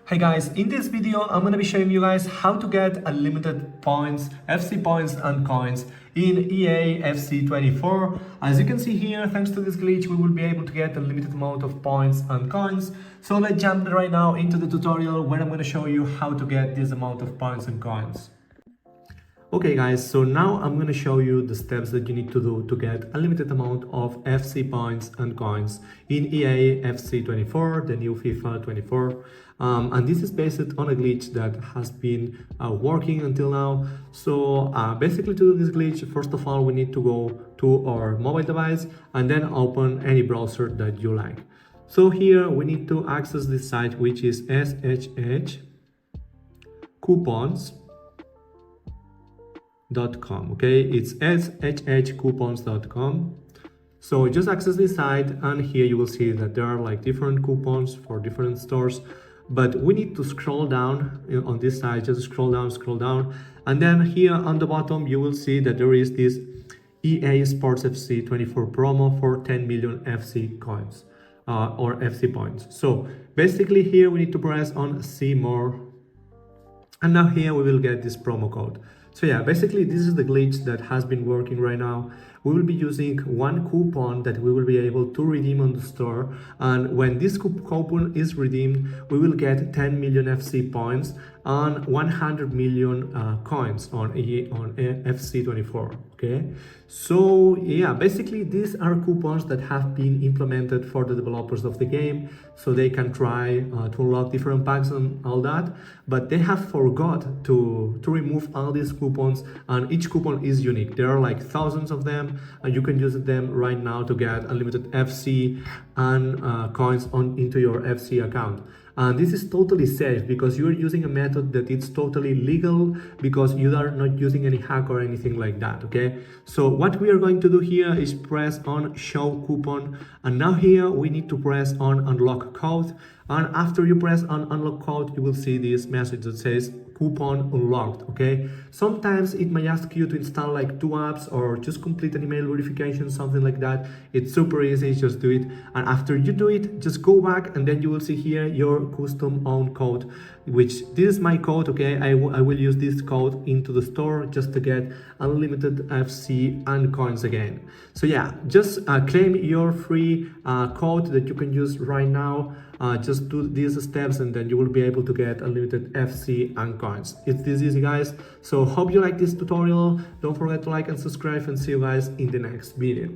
Hey guys, in this video I'm gonna be showing you guys how to get unlimited points, FC points and coins in EA FC 24. As you can see here, thanks to this glitch, we will be able to get a limited amount of points and coins. So let's jump right now into the tutorial where I'm gonna show you how to get this amount of points and coins. Okay guys, so now I'm going to show you the steps that you need to do to get a limited amount of FC points and coins in EA FC 24, the new FIFA 24. And this is based on a glitch that has been working until now. So basically to do this glitch, first of all, we need to go to our mobile device and then open any browser that you like. So here we need to access this site, which is SHH coupons.com. Okay, it's shhcoupons.com. So just access this site and here you will see that there are like different coupons for different stores, but we need to scroll down on this side. Just scroll down, and then here on the bottom you will see that there is this EA Sports FC 24 promo for 10 million FC coins or FC points. So basically here we need to press on see more, and now here we will get this promo code. So yeah, basically this is the glitch that has been working right now. We will be using one coupon that we will be able to redeem on the store, and when this coupon is redeemed, we will get 10 million FC points and 100 million coins on FC 24. Okay, so yeah, basically these are coupons that have been implemented for the developers of the game so they can try to unlock different packs and all that, but they have forgot to remove all these coupons, and each coupon is unique. There are like thousands of them, and you can use them right now to get unlimited FC and coins into your FC account. And this is totally safe because you're using a method that it's totally legal, because you are not using any hack or anything like that. Okay, so what we are going to do here is press on show coupon, and now here we need to press on unlock code, and after you press on unlock code you will see this message that says coupon unlocked. Okay, sometimes it may ask you to install like 2 apps or just complete an email verification, something like that. It's super easy, just do it, and after you do it, just go back and then you will see here your custom own code, which this is my code. Okay, I will use this code into the store just to get unlimited FC and coins again. So yeah, just claim your free code that you can use right now. Just do these steps and then you will be able to get unlimited FC and coins. It's this easy, guys. So hope you like this tutorial. Don't forget to like and subscribe, and see you guys in the next video.